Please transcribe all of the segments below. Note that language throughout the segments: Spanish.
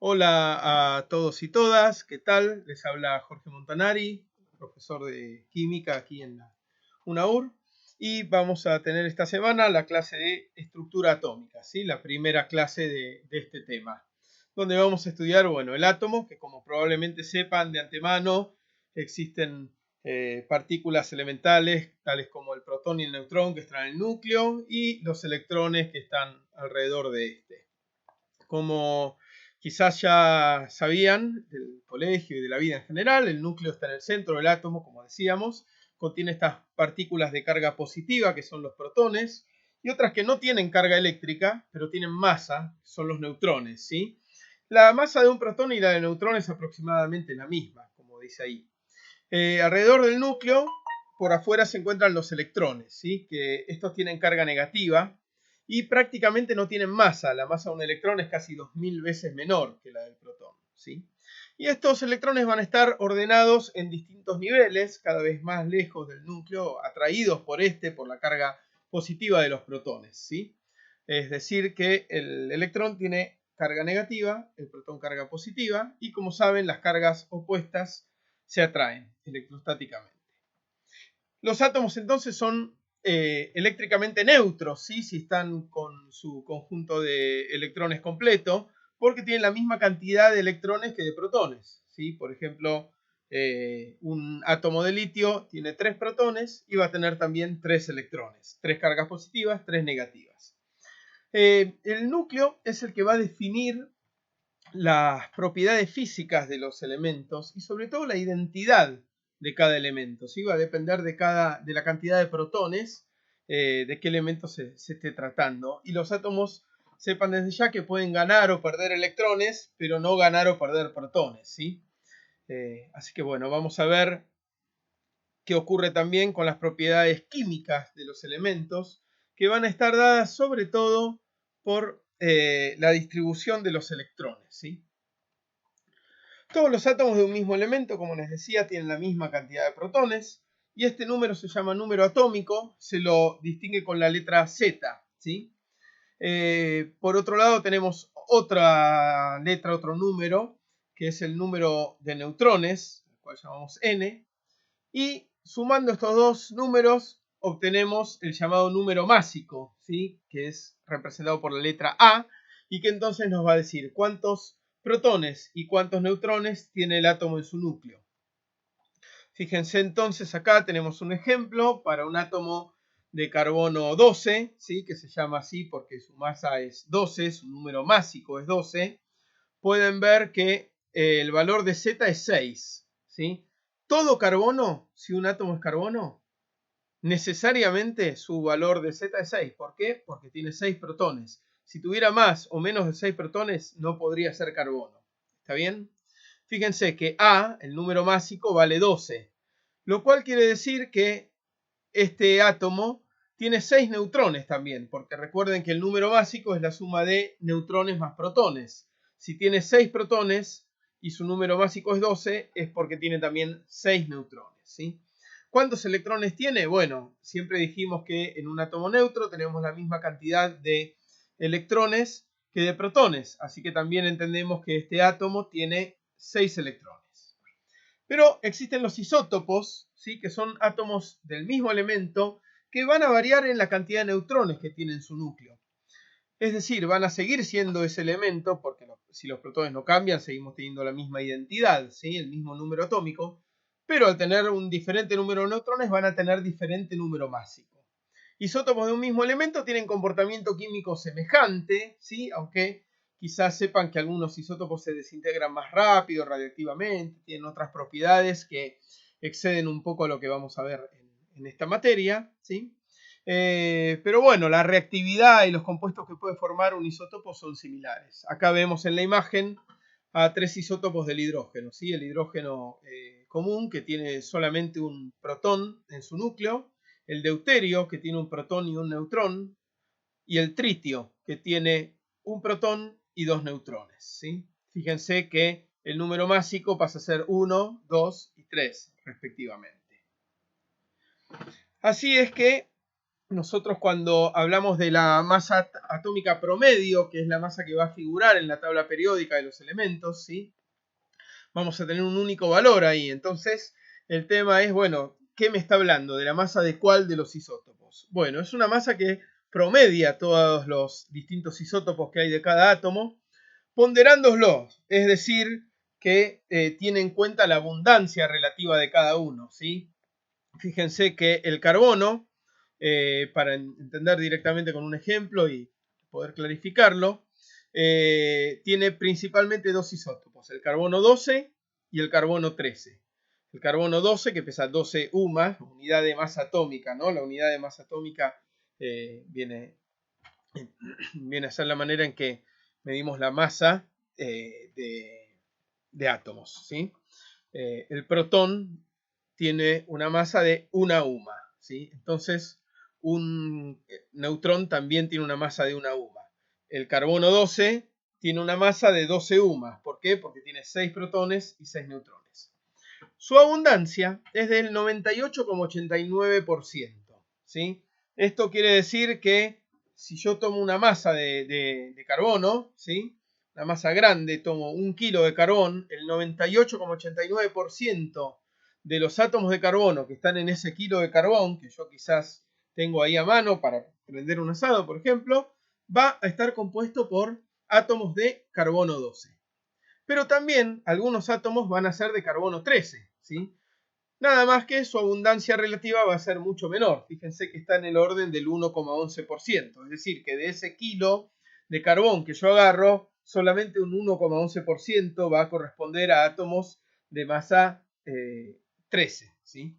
Hola a todos y todas, ¿qué tal? Les habla Jorge Montanari, profesor de química aquí en la UNAUR, y vamos a tener esta semana la clase de estructura atómica, ¿sí? La primera clase de este tema, donde vamos a estudiar, bueno, el átomo, que como probablemente sepan de antemano, existen partículas elementales, tales como el protón y el neutrón que están en el núcleo, y los electrones que están alrededor de este. Como quizás ya sabían del colegio y de la vida en general, el núcleo está en el centro del átomo, como decíamos, contiene estas partículas de carga positiva, que son los protones, y otras que no tienen carga eléctrica, pero tienen masa, son los neutrones, ¿sí? La masa de un protón y la de neutrón es aproximadamente la misma, como dice ahí. Alrededor del núcleo, por afuera se encuentran los electrones, ¿sí? Que estos tienen carga negativa y prácticamente no tienen masa. La masa de un electrón es casi 2000 veces menor que la del protón, ¿sí? Y estos electrones van a estar ordenados en distintos niveles, cada vez más lejos del núcleo, atraídos por la carga positiva de los protones, ¿sí? Es decir, que el electrón tiene carga negativa, el protón carga positiva, y como saben, las cargas opuestas se atraen electrostáticamente. Los átomos entonces son eléctricamente neutros, ¿sí? Si están con su conjunto de electrones completo, porque tienen la misma cantidad de electrones que de protones, ¿sí? Por ejemplo, un átomo de litio tiene 3 protones y va a tener también 3 electrones, 3 cargas positivas, 3 negativas. El núcleo es el que va a definir las propiedades físicas de los elementos y sobre todo la identidad de cada elemento, ¿sí? Va a depender de la cantidad de protones, de qué elemento se esté tratando. Y los átomos, sepan desde ya que pueden ganar o perder electrones, pero no ganar o perder protones, ¿sí? Así que bueno, vamos a ver qué ocurre también con las propiedades químicas de los elementos, que van a estar dadas sobre todo por la distribución de los electrones, ¿sí? Todos los átomos de un mismo elemento, como les decía, tienen la misma cantidad de protones, y este número se llama número atómico, se lo distingue con la letra Z, ¿sí? Por otro lado tenemos otra letra, otro número, que es el número de neutrones, el cual llamamos N, y sumando estos dos números obtenemos el llamado número másico, ¿sí? Que es representado por la letra A, y que entonces nos va a decir cuántos protones y cuántos neutrones tiene el átomo en su núcleo. Fíjense entonces, acá tenemos un ejemplo para un átomo de carbono 12, ¿sí? Que se llama así porque su masa es 12, su número másico es 12. Pueden ver que el valor de Z es 6, ¿sí? Todo carbono, si un átomo es carbono, necesariamente su valor de Z es 6. ¿Por qué? Porque tiene 6 protones. Si tuviera más o menos de 6 protones, no podría ser carbono. ¿Está bien? Fíjense que A, el número másico, vale 12, lo cual quiere decir que este átomo tiene 6 neutrones también, porque recuerden que el número básico es la suma de neutrones más protones. Si tiene 6 protones y su número básico es 12, es porque tiene también 6 neutrones, ¿sí? ¿Cuántos electrones tiene? Bueno, siempre dijimos que en un átomo neutro tenemos la misma cantidad de electrones que de protones, así que también entendemos que este átomo tiene 6 electrones. Pero existen los isótopos, ¿sí? Que son átomos del mismo elemento que van a variar en la cantidad de neutrones que tiene en su núcleo. Es decir, van a seguir siendo ese elemento, porque si los protones no cambian, seguimos teniendo la misma identidad, ¿sí? El mismo número atómico, pero al tener un diferente número de neutrones van a tener diferente número másico. Isótopos de un mismo elemento tienen comportamiento químico semejante, ¿sí? Aunque quizás sepan que algunos isótopos se desintegran más rápido radiactivamente, tienen otras propiedades que exceden un poco a lo que vamos a ver en esta materia, ¿sí? Pero bueno, la reactividad y los compuestos que puede formar un isótopo son similares. Acá vemos en la imagen a 3 isótopos del hidrógeno, ¿sí? El hidrógeno común, que tiene solamente un protón en su núcleo, el deuterio, que tiene un protón y un neutrón, y el tritio, que tiene un protón y 2 neutrones, ¿sí? Fíjense que el número másico pasa a ser 1, 2 y 3, respectivamente. Así es que nosotros cuando hablamos de la masa atómica promedio, que es la masa que va a figurar en la tabla periódica de los elementos, ¿sí? Vamos a tener un único valor ahí. Entonces, el tema es, bueno, ¿qué me está hablando? ¿De la masa de cuál de los isótopos? Bueno, es una masa que promedia todos los distintos isótopos que hay de cada átomo, ponderándolos, es decir, que tiene en cuenta la abundancia relativa de cada uno, ¿sí? Fíjense que el carbono, para entender directamente con un ejemplo y poder clarificarlo, tiene principalmente dos isótopos, el carbono 12 y el carbono 13. El carbono 12, que pesa 12 UMA, unidad de masa atómica, ¿no? La unidad de masa atómica viene a ser la manera en que medimos la masa de átomos, ¿sí? El protón tiene una masa de 1 UMA, ¿sí? Entonces, un neutrón también tiene una masa de 1 UMA. El carbono 12 tiene una masa de 12 UMA. ¿Por qué? Porque tiene 6 protones y 6 neutrones. Su abundancia es del 98,89%, ¿sí? Esto quiere decir que si yo tomo una masa de carbono, ¿sí? Una masa grande, tomo 1 kilo de carbón, el 98,89% de los átomos de carbono que están en ese kilo de carbón, que yo quizás tengo ahí a mano para prender un asado, por ejemplo, va a estar compuesto por átomos de carbono 12. Pero también algunos átomos van a ser de carbono 13, ¿sí? Nada más que su abundancia relativa va a ser mucho menor. Fíjense que está en el orden del 1,11%. Es decir, que de ese kilo de carbón que yo agarro, solamente un 1,11% va a corresponder a átomos de masa 13, ¿sí?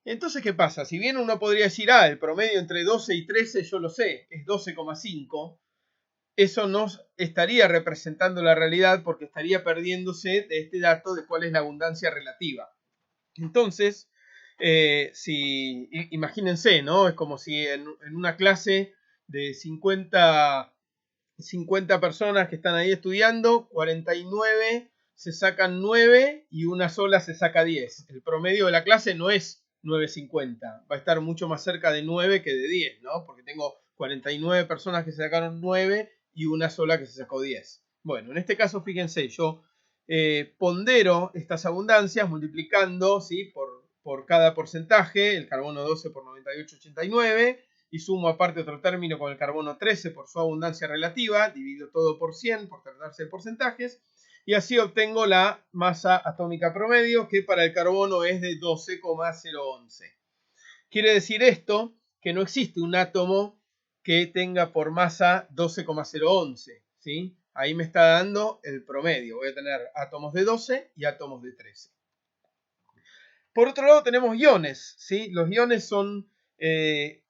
Entonces, ¿qué pasa? Si bien uno podría decir, el promedio entre 12 y 13, yo lo sé, es 12,5, eso no estaría representando la realidad porque estaría perdiéndose de este dato de cuál es la abundancia relativa. Entonces, imagínense, ¿no? Es como si en una clase de 50 personas que están ahí estudiando, 49 se sacan 9 y una sola se saca 10. El promedio de la clase no es 9,50, va a estar mucho más cerca de 9 que de 10, ¿no? Porque tengo 49 personas que se sacaron 9 y una sola que se sacó 10. Bueno, en este caso, fíjense, yo pondero estas abundancias multiplicando, ¿sí? por cada porcentaje, el carbono 12 por 98,89, y sumo aparte otro término con el carbono 13 por su abundancia relativa, divido todo por 100 por tratarse de porcentajes, y así obtengo la masa atómica promedio, que para el carbono es de 12,011. Quiere decir esto que no existe un átomo que tenga por masa 12,011, ¿sí? Ahí me está dando el promedio. Voy a tener átomos de 12 y átomos de 13. Por otro lado tenemos iones, ¿sí? Los iones son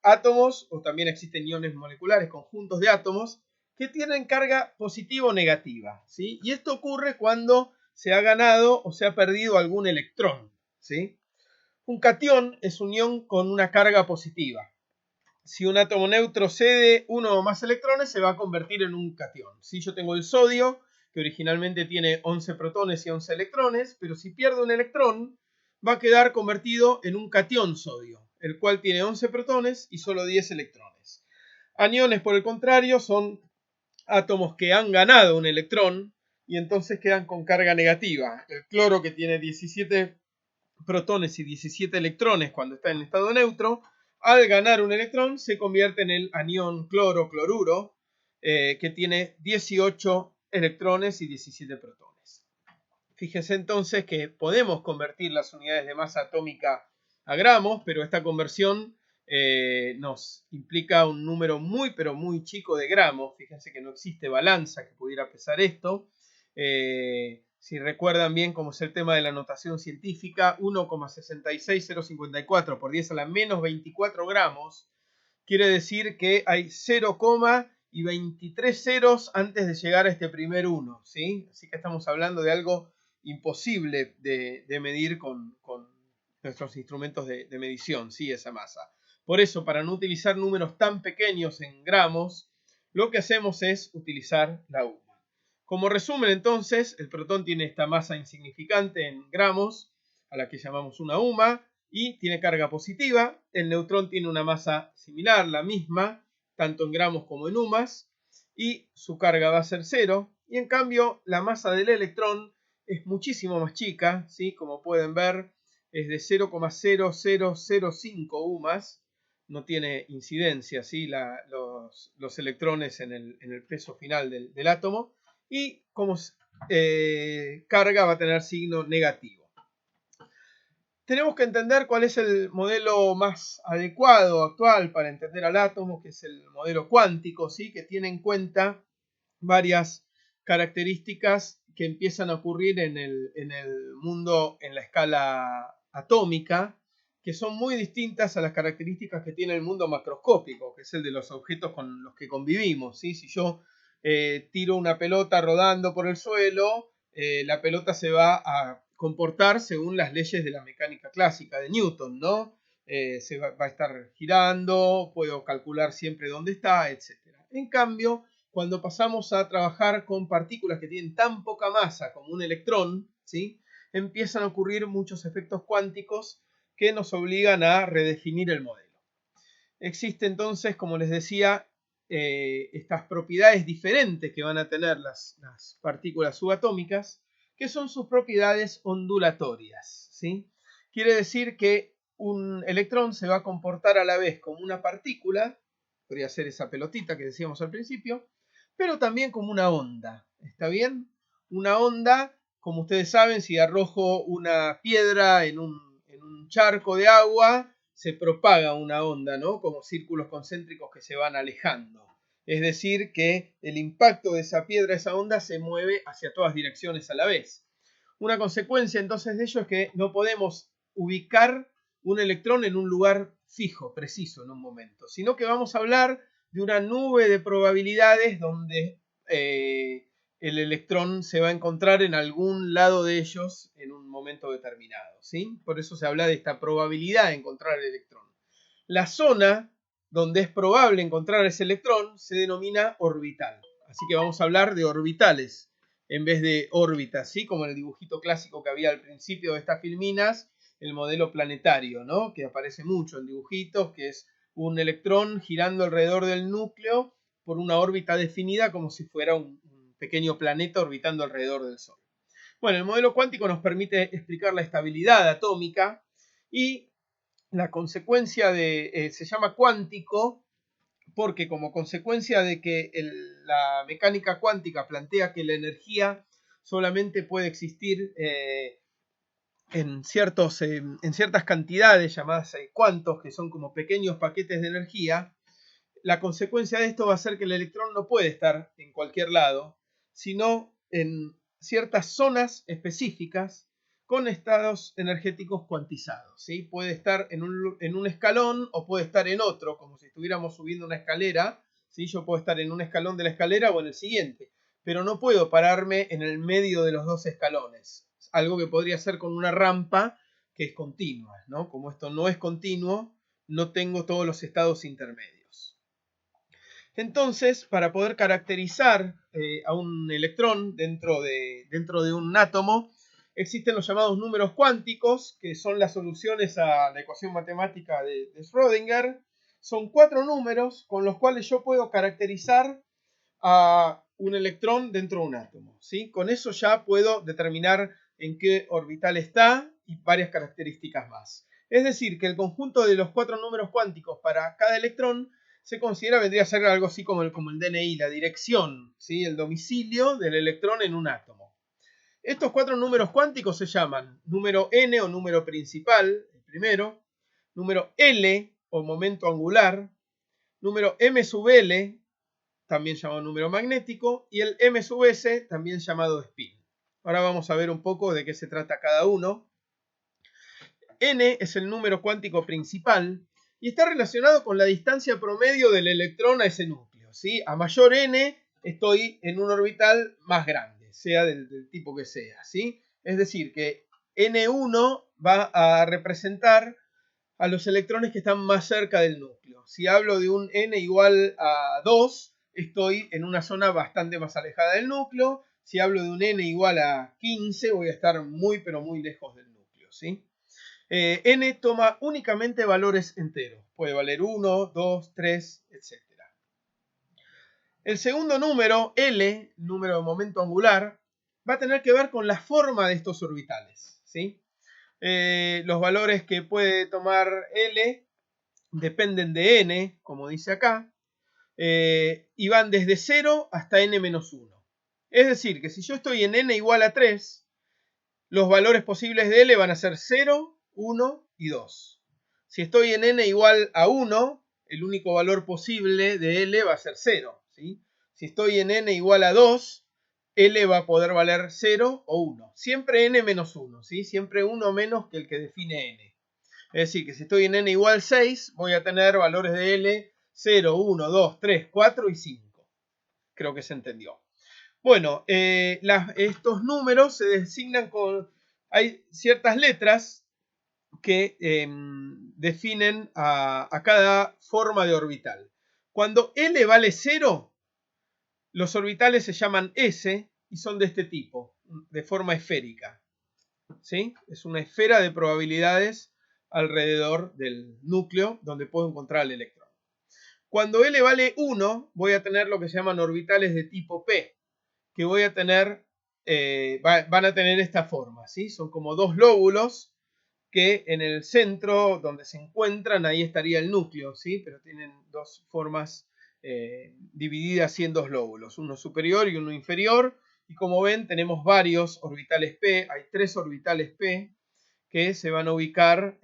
átomos, o también existen iones moleculares, conjuntos de átomos, que tienen carga positiva o negativa, ¿sí? Y esto ocurre cuando se ha ganado o se ha perdido algún electrón, ¿sí? Un catión es un ion con una carga positiva. Si un átomo neutro cede uno o más electrones, se va a convertir en un catión. Si yo tengo el sodio, que originalmente tiene 11 protones y 11 electrones, pero si pierdo un electrón, va a quedar convertido en un catión sodio, el cual tiene 11 protones y solo 10 electrones. Aniones, por el contrario, son átomos que han ganado un electrón y entonces quedan con carga negativa. El cloro, que tiene 17 protones y 17 electrones cuando está en estado neutro, al ganar un electrón se convierte en el anión cloro-cloruro, que tiene 18 electrones y 17 protones. Fíjense entonces que podemos convertir las unidades de masa atómica a gramos, pero esta conversión nos implica un número muy pero muy chico de gramos. Fíjense que no existe balanza que pudiera pesar esto. Si recuerdan bien cómo es el tema de la notación científica, 1,66054 por 10 a la menos 24 gramos quiere decir que hay 0, y 23 ceros antes de llegar a este primer 1, ¿sí? Así que estamos hablando de algo imposible de medir con nuestros instrumentos de medición, ¿sí? Esa masa. Por eso, para no utilizar números tan pequeños en gramos, lo que hacemos es utilizar la UMA. Como resumen, entonces, el protón tiene esta masa insignificante en gramos, a la que llamamos una UMA, y tiene carga positiva. El neutrón tiene una masa similar, la misma, tanto en gramos como en UMAS, y su carga va a ser 0. Y en cambio, la masa del electrón es muchísimo más chica, ¿sí? Como pueden ver, es de 0,0005 UMAS. No tiene incidencia, ¿sí? Los electrones en el peso final del átomo. Y como carga va a tener signo negativo. Tenemos que entender cuál es el modelo más adecuado actual para entender al átomo, que es el modelo cuántico, ¿sí? Que tiene en cuenta varias características que empiezan a ocurrir en el mundo en la escala atómica, que son muy distintas a las características que tiene el mundo macroscópico, que es el de los objetos con los que convivimos, ¿sí? Si yo tiro una pelota rodando por el suelo, la pelota se va a comportar según las leyes de la mecánica clásica de Newton, ¿no? Se va a estar girando, puedo calcular siempre dónde está, etc. En cambio, cuando pasamos a trabajar con partículas que tienen tan poca masa como un electrón, ¿sí? Empiezan a ocurrir muchos efectos cuánticos que nos obligan a redefinir el modelo. Existe entonces, como les decía, estas propiedades diferentes que van a tener las partículas subatómicas, que son sus propiedades ondulatorias, ¿sí? Quiere decir que un electrón se va a comportar a la vez como una partícula, podría ser esa pelotita que decíamos al principio, pero también como una onda, ¿está bien? Una onda, como ustedes saben, si arrojo una piedra en un charco de agua, se propaga una onda, ¿no? Como círculos concéntricos que se van alejando. Es decir, que el impacto de esa piedra, esa onda, se mueve hacia todas direcciones a la vez. Una consecuencia entonces de ello es que no podemos ubicar un electrón en un lugar fijo, preciso, en un momento, sino que vamos a hablar de una nube de probabilidades donde el electrón se va a encontrar en algún lado de ellos en un momento determinado, ¿sí? Por eso se habla de esta probabilidad de encontrar el electrón. La zona donde es probable encontrar ese electrón se denomina orbital. Así que vamos a hablar de orbitales en vez de órbitas, ¿sí? Como en el dibujito clásico que había al principio de estas filminas, el modelo planetario, ¿no? Que aparece mucho en dibujitos, que es un electrón girando alrededor del núcleo por una órbita definida como si fuera un pequeño planeta orbitando alrededor del Sol. Bueno, el modelo cuántico nos permite explicar la estabilidad atómica y la consecuencia se llama cuántico porque como consecuencia de que la mecánica cuántica plantea que la energía solamente puede existir en ciertas cantidades llamadas cuantos, que son como pequeños paquetes de energía, la consecuencia de esto va a ser que el electrón no puede estar en cualquier lado, sino en ciertas zonas específicas con estados energéticos cuantizados, ¿sí? Puede estar en un escalón o puede estar en otro, como si estuviéramos subiendo una escalera, ¿sí? Yo puedo estar en un escalón de la escalera o en el siguiente, pero no puedo pararme en el medio de los dos escalones, algo que podría ser con una rampa que es continua, ¿no? Como esto no es continuo, no tengo todos los estados intermedios. Entonces, para poder caracterizar a un electrón dentro de un átomo, existen los llamados números cuánticos, que son las soluciones a la ecuación matemática de Schrödinger. Son 4 números con los cuales yo puedo caracterizar a un electrón dentro de un átomo, ¿sí? Con eso ya puedo determinar en qué orbital está y varias características más. Es decir, que el conjunto de los 4 números cuánticos para cada electrón se considera, vendría a ser algo así como el DNI, la dirección, ¿sí? El domicilio del electrón en un átomo. Estos 4 números cuánticos se llaman número n o número principal, el primero, número L o momento angular, número m sub L, también llamado número magnético, y el m sub s, también llamado spin. Ahora vamos a ver un poco de qué se trata cada uno. N es el número cuántico principal y está relacionado con la distancia promedio del electrón a ese núcleo, ¿sí? A mayor n estoy en un orbital más grande, sea del tipo que sea, ¿sí? Es decir, que N1 va a representar a los electrones que están más cerca del núcleo. Si hablo de un n igual a 2, estoy en una zona bastante más alejada del núcleo. Si hablo de un n igual a 15, voy a estar muy pero muy lejos del núcleo, ¿sí? n toma únicamente valores enteros. Puede valer 1, 2, 3, etc. El segundo número, L, número de momento angular, va a tener que ver con la forma de estos orbitales, ¿sí? Los valores que puede tomar L dependen de n, como dice acá, y van desde 0 hasta n-1. Es decir, que si yo estoy en n igual a 3, los valores posibles de L van a ser 0, 1 y 2. Si estoy en n igual a 1, el único valor posible de L va a ser 0, ¿sí? Si estoy en n igual a 2, L va a poder valer 0 o 1. Siempre n menos 1, ¿sí? Siempre uno menos que el que define n. Es decir, que si estoy en n igual a 6, voy a tener valores de L 0, 1, 2, 3, 4 y 5. Creo que se entendió. Bueno, estos números se designan con... Hay ciertas letras que definen a cada forma de orbital. Cuando L vale 0, los orbitales se llaman S y son de este tipo, de forma esférica, ¿sí? Es una esfera de probabilidades alrededor del núcleo donde puedo encontrar el electrón. Cuando L vale 1, voy a tener lo que se llaman orbitales de tipo P, que voy a tener, van a tener esta forma, ¿sí? Son como dos lóbulos que en el centro donde se encuentran, ahí estaría el núcleo, ¿sí? Pero tienen dos formas divididas en dos lóbulos, uno superior y uno inferior. Y como ven, tenemos varios orbitales P, hay 3 orbitales P que se van a ubicar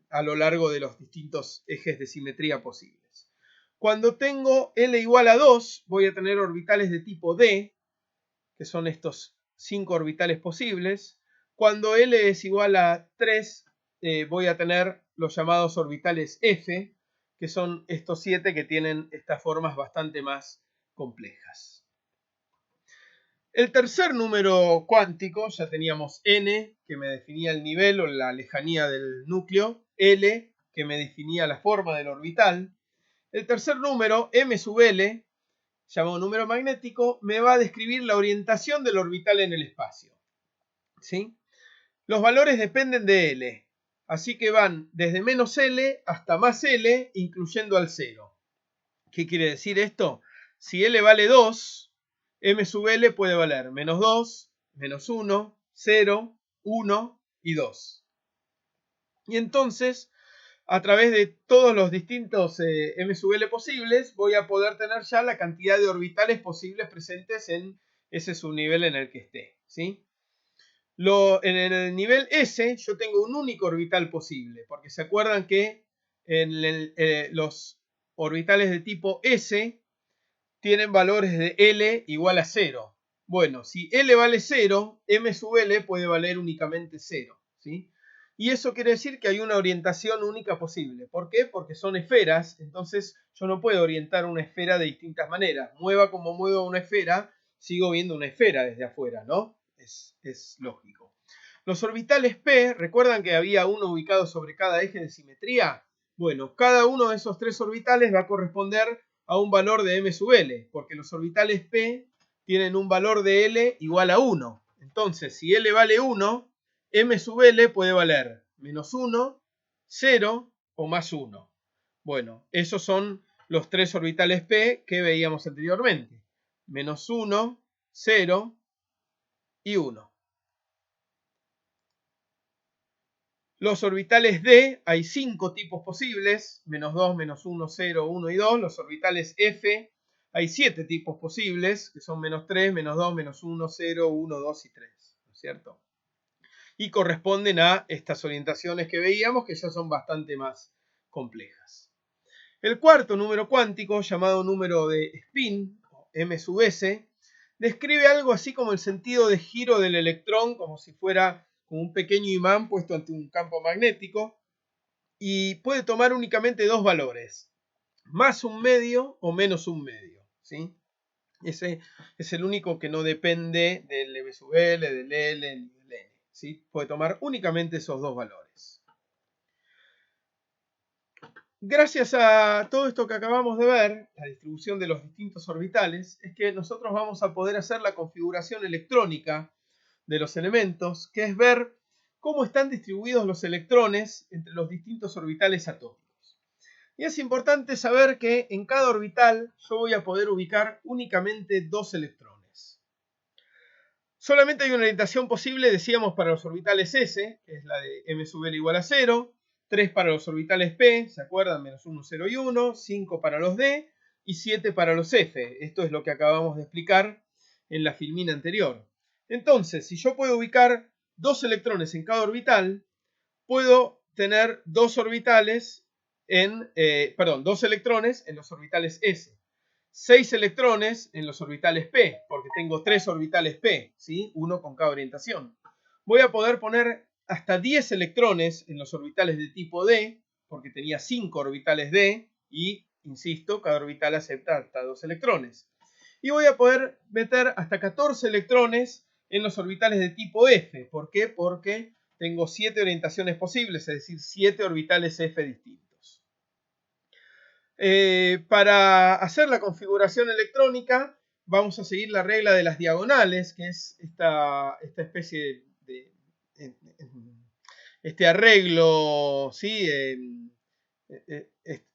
a lo largo de los distintos ejes de simetría posibles. Cuando tengo L igual a 2, voy a tener orbitales de tipo D, que son estos 5 orbitales posibles. Cuando L es igual a 3, voy a tener los llamados orbitales F, que son estos 7 que tienen estas formas bastante más complejas. El tercer número cuántico, ya teníamos n, que me definía el nivel o la lejanía del núcleo, L, que me definía la forma del orbital. El tercer número, m sub L, llamado número magnético, me va a describir la orientación del orbital en el espacio, ¿sí? Los valores dependen de L, así que van desde menos L hasta más L, incluyendo al 0. ¿Qué quiere decir esto? Si L vale 2, m sub L puede valer menos 2, menos 1, 0, 1 y 2. Y entonces, a través de todos los distintos m sub L posibles, voy a poder tener ya la cantidad de orbitales posibles presentes en ese subnivel en el que esté, ¿sí? En el nivel S yo tengo un único orbital posible, porque se acuerdan que los orbitales de tipo S tienen valores de L igual a 0. Bueno, si L vale 0, m sub L puede valer únicamente 0, ¿sí? Y eso quiere decir que hay una orientación única posible. ¿Por qué? Porque son esferas, entonces yo no puedo orientar una esfera de distintas maneras. Mueva como mueva una esfera, sigo viendo una esfera desde afuera, ¿no? Es lógico. Los orbitales P, ¿recuerdan que había uno ubicado sobre cada eje de simetría? Bueno, cada uno de esos 3 orbitales va a corresponder a un valor de m sub L, porque los orbitales P tienen un valor de L igual a 1. Entonces, si L vale 1, m sub L puede valer menos 1, 0 o más 1. Bueno, esos son los 3 orbitales P que veíamos anteriormente. Menos 1, 0 y 1. Los orbitales D, hay 5 tipos posibles, menos 2, menos 1, 0, 1 y 2. Los orbitales F, hay 7 tipos posibles, que son menos 3, menos 2, menos 1, 0, 1, 2 y 3, ¿no es cierto? Y corresponden a estas orientaciones que veíamos, que ya son bastante más complejas. El cuarto número cuántico, llamado número de spin, m sub s, describe algo así como el sentido de giro del electrón, como si fuera un pequeño imán puesto ante un campo magnético, y puede tomar únicamente dos valores, más un medio o menos un medio, ¿sí? Ese es el único que no depende del m sub L, del L ni del N, ¿sí? Puede tomar únicamente esos dos valores. Gracias a todo esto que acabamos de ver, la distribución de los distintos orbitales, es que nosotros vamos a poder hacer la configuración electrónica de los elementos, que es ver cómo están distribuidos los electrones entre los distintos orbitales atómicos. Y es importante saber que en cada orbital yo voy a poder ubicar únicamente 2 electrones. Solamente hay una orientación posible, decíamos, para los orbitales S, que es la de m sub L igual a 0, 3 para los orbitales P, ¿se acuerdan? Menos 1, 0 y 1, 5 para los D y 7 para los F. Esto es lo que acabamos de explicar en la filmina anterior. Entonces, si yo puedo ubicar 2 electrones en cada orbital, puedo tener 2 electrones en los orbitales S. 6 electrones en los orbitales P, porque tengo 3 orbitales P, ¿sí? Uno con cada orientación. Voy a poder poner hasta 10 electrones en los orbitales de tipo D, porque tenía 5 orbitales D, y, insisto, cada orbital acepta hasta 2 electrones. Y voy a poder meter hasta 14 electrones en los orbitales de tipo F. ¿Por qué? Porque tengo 7 orientaciones posibles, es decir, 7 orbitales F distintos. Para hacer la configuración electrónica vamos a seguir la regla de las diagonales, que es esta especie de este arreglo, ¿sí?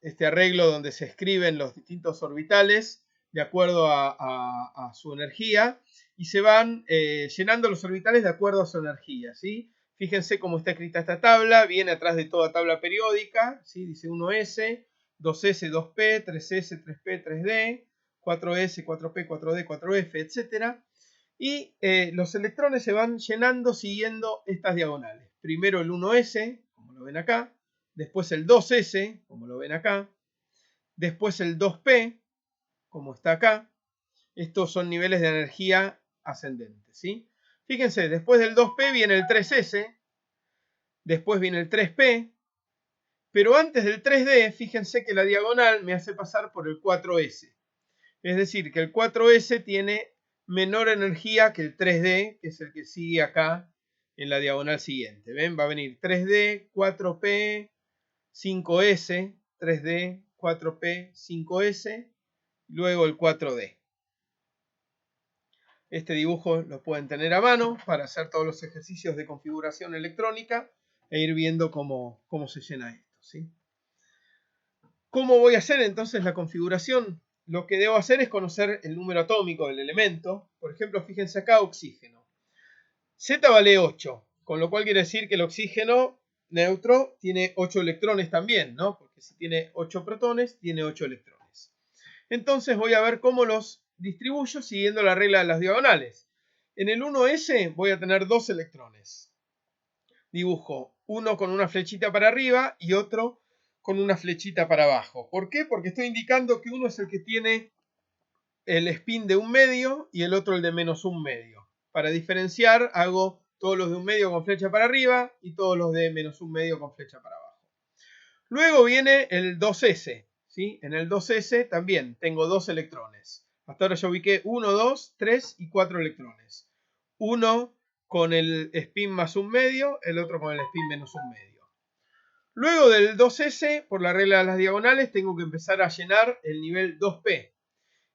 Este arreglo donde se escriben los distintos orbitales de acuerdo a su energía y se van llenando los orbitales de acuerdo a su energía, ¿sí? Fíjense cómo está escrita esta tabla, viene atrás de toda tabla periódica, ¿sí? Dice 1S, 2S, 2P, 3S, 3P, 3D, 4S, 4P, 4D, 4F, etc. Y los electrones se van llenando siguiendo estas diagonales. Primero el 1S, como lo ven acá, después el 2S, como lo ven acá, después el 2P, como está acá. Estos son niveles de energía ascendentes, ¿sí? Fíjense, después del 2P viene el 3S, después viene el 3P, pero antes del 3D, fíjense que la diagonal me hace pasar por el 4S. Es decir, que el 4S tiene menor energía que el 3D, que es el que sigue acá en la diagonal siguiente. ¿Ven? Va a venir 3D, 4P, 5S, 3D, 4P, 5S, luego el 4D. Este dibujo lo pueden tener a mano para hacer todos los ejercicios de configuración electrónica e ir viendo cómo se llena esto, ¿sí? ¿Cómo voy a hacer entonces la configuración? Lo que debo hacer es conocer el número atómico del elemento. Por ejemplo, fíjense acá, oxígeno. Z vale 8, con lo cual quiere decir que el oxígeno neutro tiene 8 electrones también, ¿no? Porque si tiene 8 protones, tiene 8 electrones. Entonces voy a ver cómo los distribuyo siguiendo la regla de las diagonales. En el 1S voy a tener 2 electrones. Dibujo uno con una flechita para arriba y otro con una flechita para abajo. ¿Por qué? Porque estoy indicando que uno es el que tiene el spin de 1 medio y el otro el de menos 1 medio. Para diferenciar hago todos los de 1 medio con flecha para arriba y todos los de menos 1 medio con flecha para abajo. Luego viene el 2S. ¿Sí? En el 2S también tengo 2 electrones. Hasta ahora yo ubiqué 1, 2, 3 y 4 electrones. Uno con el spin más 1 medio, el otro con el spin menos 1 medio. Luego del 2S, por la regla de las diagonales, tengo que empezar a llenar el nivel 2P.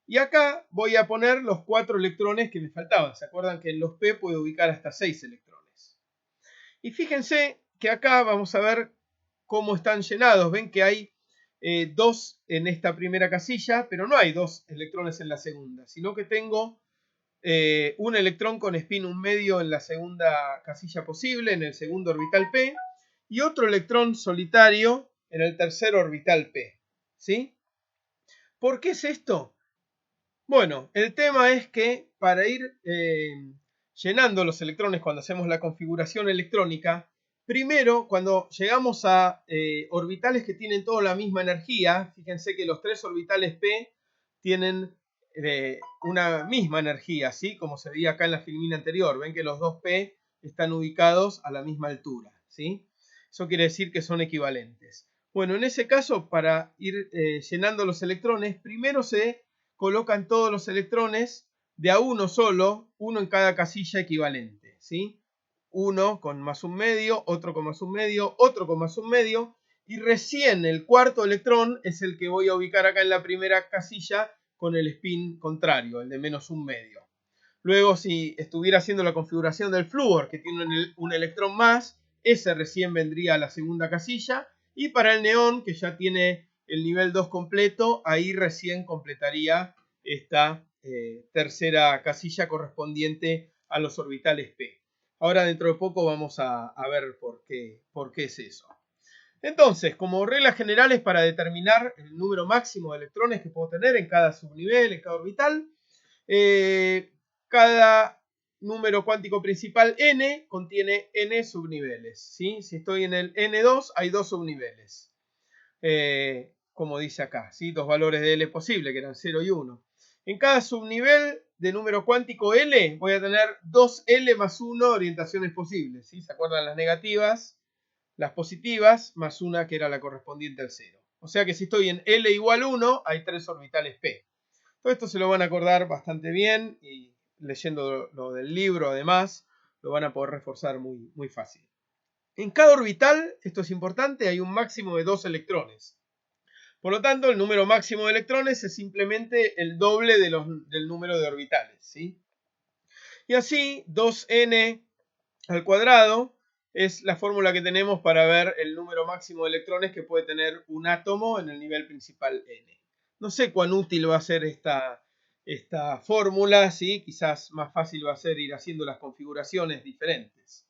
Y acá voy a poner los 4 electrones que me faltaban. ¿Se acuerdan que en los P puedo ubicar hasta 6 electrones? Y fíjense que acá vamos a ver cómo están llenados. Ven que hay 2 en esta primera casilla, pero no hay 2 electrones en la segunda, sino que tengo un electrón con spin 1 medio en la segunda casilla posible, en el segundo orbital P, y otro electrón solitario en el tercer orbital P. ¿Sí? ¿Por qué es esto? Bueno, el tema es que para ir llenando los electrones cuando hacemos la configuración electrónica, primero, cuando llegamos a orbitales que tienen toda la misma energía, fíjense que los 3 orbitales P tienen una misma energía, ¿sí? Como se veía acá en la filmina anterior. Ven que los 2P están ubicados a la misma altura, ¿sí? Eso quiere decir que son equivalentes. Bueno, en ese caso, para ir llenando los electrones, primero se colocan todos los electrones de a uno solo, uno en cada casilla equivalente, ¿sí? Uno con más 1 medio, otro con más 1 medio, otro con más 1 medio, y recién el cuarto electrón es el que voy a ubicar acá en la primera casilla con el spin contrario, el de menos 1 medio. Luego, si estuviera haciendo la configuración del flúor, que tiene un electrón más, ese recién vendría a la segunda casilla. Y para el neón, que ya tiene el nivel 2 completo, ahí recién completaría esta tercera casilla correspondiente a los orbitales p. Ahora dentro de poco vamos a ver por qué es eso. Entonces, como reglas generales para determinar el número máximo de electrones que puedo tener en cada subnivel, en cada orbital, cada número cuántico principal n contiene n subniveles, ¿sí? Si estoy en el n2 hay 2 subniveles, como dice acá, ¿sí? 2 valores de L posible, que eran 0 y 1. En cada subnivel de número cuántico L voy a tener 2L más 1 orientaciones posibles, ¿sí? ¿Se acuerdan las negativas? Las positivas más una que era la correspondiente al 0. O sea que si estoy en L igual 1 hay 3 orbitales P. Todo esto se lo van a acordar bastante bien y leyendo lo del libro además lo van a poder reforzar muy, muy fácil. En cada orbital, esto es importante, hay un máximo de 2 electrones. Por lo tanto, el número máximo de electrones es simplemente el doble del número de orbitales, ¿sí? Y así 2n al cuadrado es la fórmula que tenemos para ver el número máximo de electrones que puede tener un átomo en el nivel principal n. No sé cuán útil va a ser esta fórmula, ¿sí? Quizás más fácil va a ser ir haciendo las configuraciones diferentes.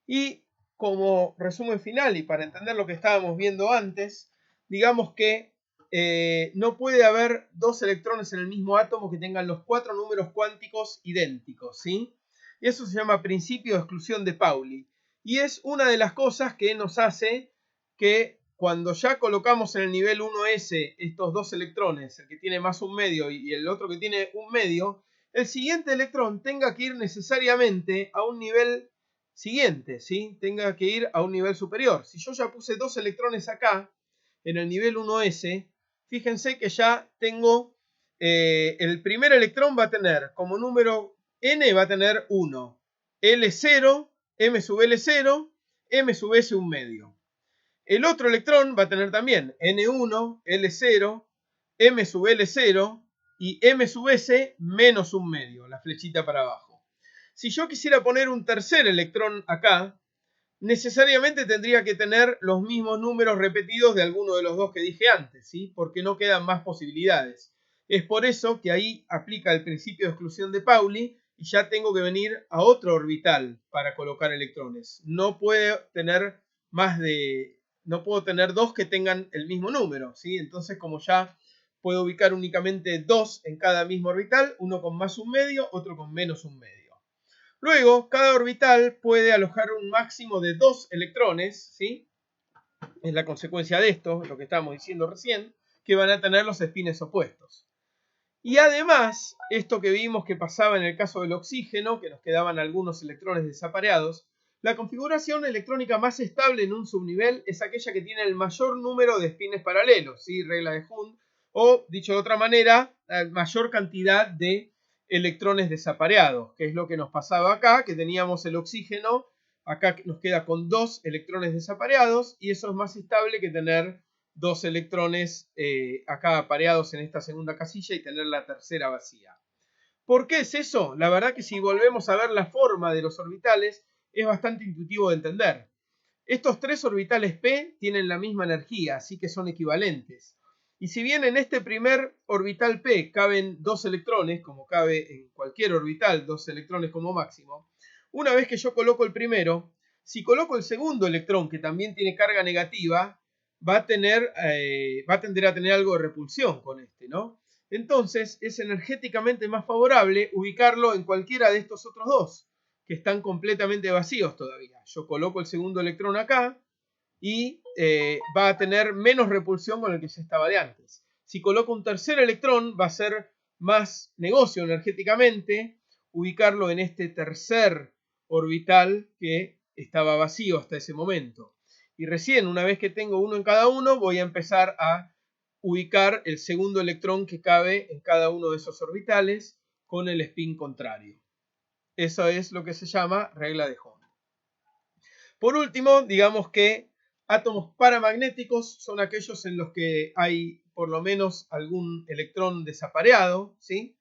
Y como resumen final y para entender lo que estábamos viendo antes, digamos que no puede haber 2 electrones en el mismo átomo que tengan los 4 números cuánticos idénticos, ¿sí? Y eso se llama principio de exclusión de Pauli. Y es una de las cosas que nos hace que cuando ya colocamos en el nivel 1s estos 2 electrones, el que tiene más un medio y el otro que tiene un medio, el siguiente electrón tenga que ir necesariamente a un nivel siguiente, ¿sí? Tenga que ir a un nivel superior. Si yo ya puse 2 electrones acá, en el nivel 1s, fíjense que ya tengo, el primer electrón va a tener como número n, va a tener 1, L0, m sub L0, m sub S un medio. El otro electrón va a tener también N1, L0, m sub L0 y m sub S menos un medio, la flechita para abajo. Si yo quisiera poner un tercer electrón acá, necesariamente tendría que tener los mismos números repetidos de alguno de los dos que dije antes, ¿sí? Porque no quedan más posibilidades. Es por eso que ahí aplica el principio de exclusión de Pauli y ya tengo que venir a otro orbital para colocar electrones. No puedo tener dos que tengan el mismo número, ¿sí? Entonces, como ya puedo ubicar únicamente 2 en cada mismo orbital, uno con más un medio, otro con menos un medio. Luego, cada orbital puede alojar un máximo de 2 electrones, ¿sí? Es la consecuencia de esto, lo que estábamos diciendo recién, que van a tener los espines opuestos. Y además, esto que vimos que pasaba en el caso del oxígeno, que nos quedaban algunos electrones desapareados, la configuración electrónica más estable en un subnivel es aquella que tiene el mayor número de espines paralelos, ¿sí? Regla de Hund, o dicho de otra manera, la mayor cantidad de electrones desapareados, que es lo que nos pasaba acá, que teníamos el oxígeno, acá nos queda con 2 electrones desapareados, y eso es más estable que tener 2 electrones acá apareados en esta segunda casilla y tener la tercera vacía. ¿Por qué es eso? La verdad que si volvemos a ver la forma de los orbitales, es bastante intuitivo de entender. Estos 3 orbitales P tienen la misma energía, así que son equivalentes. Y si bien en este primer orbital P caben 2 electrones, como cabe en cualquier orbital, 2 electrones como máximo, una vez que yo coloco el primero, si coloco el segundo electrón, que también tiene carga negativa, va a tender a tener algo de repulsión con este, ¿no? Entonces es energéticamente más favorable ubicarlo en cualquiera de estos otros dos, que están completamente vacíos todavía. Yo coloco el segundo electrón acá y va a tener menos repulsión con el que ya estaba de antes. Si coloco un tercer electrón, va a ser más negocio energéticamente ubicarlo en este tercer orbital que estaba vacío hasta ese momento. Y recién, una vez que tengo uno en cada uno, voy a empezar a ubicar el segundo electrón que cabe en cada uno de esos orbitales con el spin contrario. Eso es lo que se llama regla de Hund. Por último, digamos que átomos paramagnéticos son aquellos en los que hay por lo menos algún electrón desapareado, ¿sí?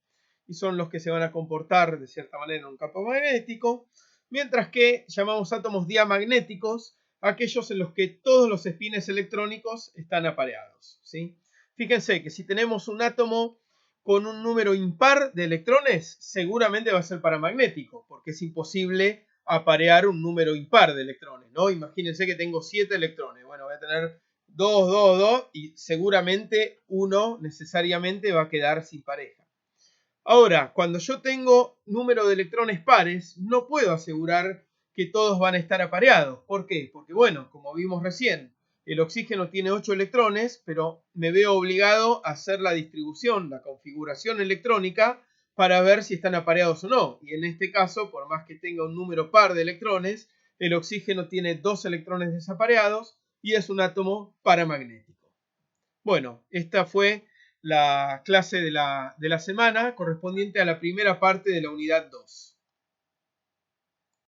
Y son los que se van a comportar de cierta manera en un campo magnético. mientras que llamamos átomos diamagnéticos aquellos en los que todos los espines electrónicos están apareados, ¿sí? Fíjense que si tenemos un átomo con un número impar de electrones, seguramente va a ser paramagnético, porque es imposible aparear un número impar de electrones, ¿no? Imagínense que tengo 7 electrones. Bueno, voy a tener 2, 2, 2 y seguramente uno necesariamente va a quedar sin pareja. Ahora, cuando yo tengo número de electrones pares, no puedo asegurar que todos van a estar apareados. ¿Por qué? Porque, bueno, como vimos recién, el oxígeno tiene 8 electrones, pero me veo obligado a hacer la distribución, la configuración electrónica para ver si están apareados o no. Y en este caso, por más que tenga un número par de electrones, el oxígeno tiene 2 electrones desapareados y es un átomo paramagnético. Bueno, esta fue la clase de la semana correspondiente a la primera parte de la unidad 2.